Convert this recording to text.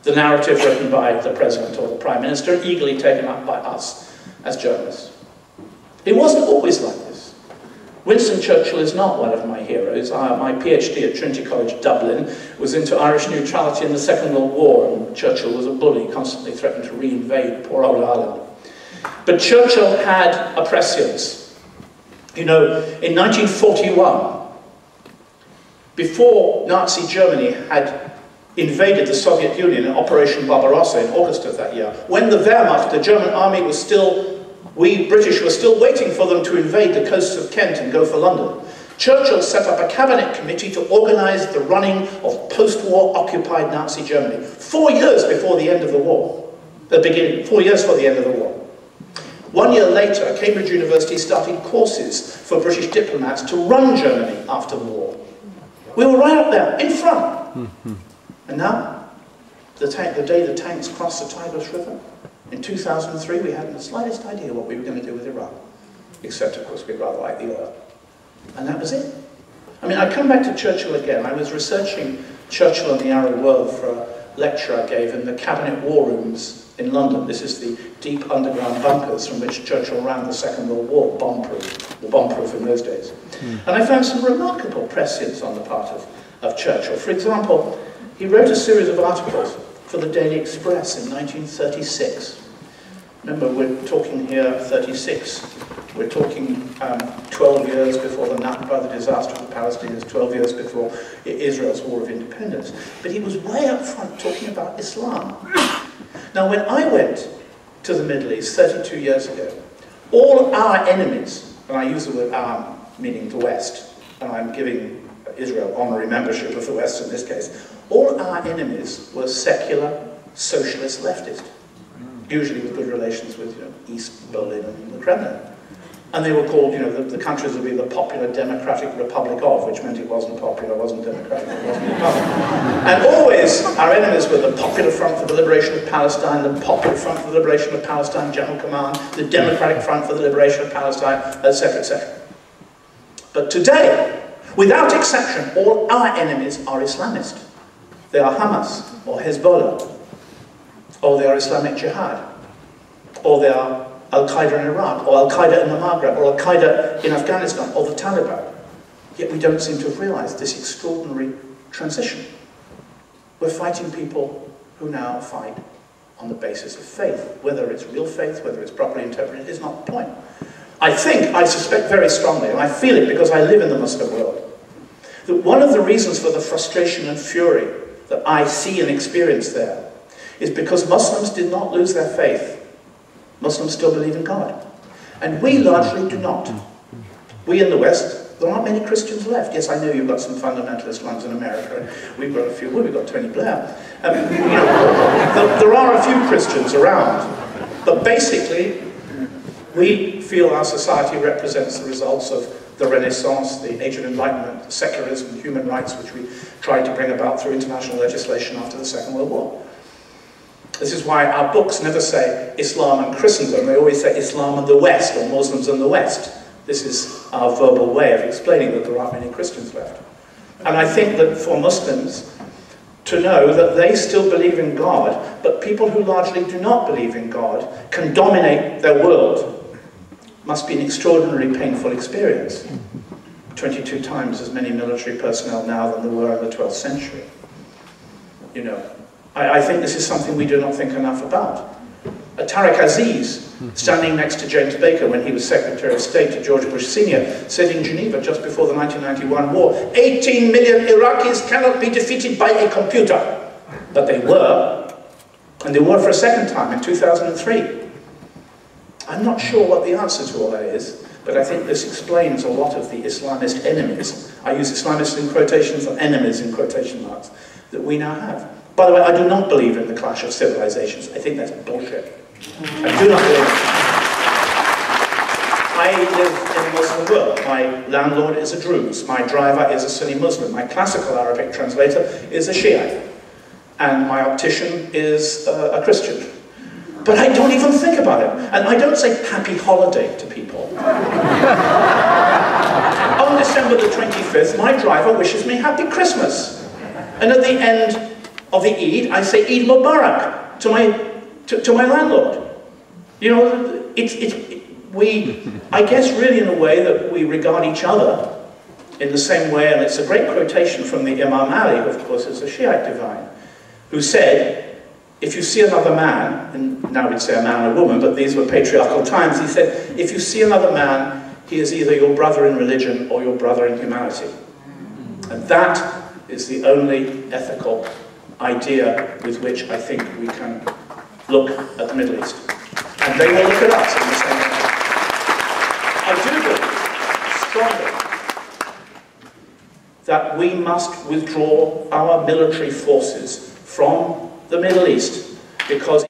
the narrative written by the President or the Prime Minister, eagerly taken up by us as journalists. It wasn't always like this. Winston Churchill is not one of my heroes. My PhD at Trinity College Dublin was into Irish neutrality in the Second World War, and Churchill was a bully, constantly threatened to re-invade poor old Ireland. But Churchill had a prescience. You know, in 1941, before Nazi Germany had invaded the Soviet Union in Operation Barbarossa in August of that year, when the Wehrmacht, the German army, was still, we British were still waiting for them to invade the coasts of Kent and go for London, Churchill set up a cabinet committee to organize the running of post-war occupied Nazi Germany, 4 years before the end of the war, 4 years before the end of the war. 1 year later, Cambridge University started courses for British diplomats to run Germany after the war. We were right up there, in front. And now, the day the tanks crossed the Tigris River, in 2003, we hadn't the slightest idea what we were going to do with Iraq. Except, of course, we'd rather like the oil. And that was it. I mean, I come back to Churchill again. I was researching Churchill and the Arab world for a lecture I gave in the Cabinet War Rooms in London. This is the deep underground bunkers from which Churchill ran the Second World War, bomb-proof, or bomb-proof in those days. And I found some remarkable prescience on the part of Churchill. For example, he wrote a series of articles for the Daily Express in 1936. Remember, we're talking here 36. We're talking 12 years before the Nakba, the disaster of the Palestinians, 12 years before Israel's War of Independence. But he was way up front talking about Islam. Now, when I went to the Middle East 32 years ago, all our enemies, and I use the word our, meaning the West, and I'm giving Israel honorary membership of the West in this case, all our enemies were secular, socialist, leftist, usually with good relations with East Berlin and the Kremlin. And they were called, the countries would be the Popular Democratic Republic of, which meant it wasn't popular, wasn't democratic, it wasn't republic. And always our enemies were the Popular Front for the Liberation of Palestine, the Popular Front for the Liberation of Palestine General Command, the Democratic Front for the Liberation of Palestine, etc., etc. But today, without exception, all our enemies are Islamist. They are Hamas, or Hezbollah, or they are Islamic Jihad, or they are Al-Qaeda in Iraq, or Al-Qaeda in the Maghreb, or Al-Qaeda in Afghanistan, or the Taliban. Yet we don't seem to have realized this extraordinary transition. We're fighting people who now fight on the basis of faith. Whether it's real faith, whether it's properly interpreted, is not the point. I suspect very strongly, and I feel it because I live in the Muslim world, that one of the reasons for the frustration and fury that I see and experience there is because Muslims did not lose their faith. Muslims still believe in God. And we largely do not. We in the West, there aren't many Christians left. Yes, I know you've got some fundamentalist ones in America, and we've got a few. Well, we've got Tony Blair. There are a few Christians around. But basically, we feel our society represents the results of the Renaissance, the Age of Enlightenment, secularism, human rights, which we tried to bring about through international legislation after the Second World War. This is why our books never say Islam and Christendom. They always say Islam and the West, or Muslims and the West. This is our verbal way of explaining that there aren't many Christians left. And I think that for Muslims to know that they still believe in God, but people who largely do not believe in God can dominate their world, must be an extraordinarily painful experience. 22 times as many military personnel now than there were in the 12th century. I think this is something we do not think enough about. Tariq Aziz, standing next to James Baker when he was Secretary of State to George Bush Sr., said in Geneva just before the 1991 war, 18 million Iraqis cannot be defeated by a computer. But they were, and they were for a second time in 2003. I'm not sure what the answer to all that is, but I think this explains a lot of the Islamist enemies. I use Islamists in quotations and enemies in quotation marks that we now have. By the way, I do not believe in the clash of civilizations. I think that's bullshit. I do not believe it. I live in a Muslim world. My landlord is a Druze. My driver is a Sunni Muslim. My classical Arabic translator is a Shiite. And my optician is a Christian. But I don't even think about it. And I don't say happy holiday to people. On December the 25th, my driver wishes me happy Christmas. And at the end of the Eid, I say Eid Mubarak to my landlord. You know, I guess really in a way that we regard each other in the same way, and it's a great quotation from the Imam Ali, who of course is a Shiite divine, who said, if you see another man, and now we'd say a man and a woman, but these were patriarchal times, he said, if you see another man, he is either your brother in religion or your brother in humanity. And that is the only ethical idea with which I think we can look at the Middle East. And they will look at us in the same way. I do believe strongly that we must withdraw our military forces from the Middle East, because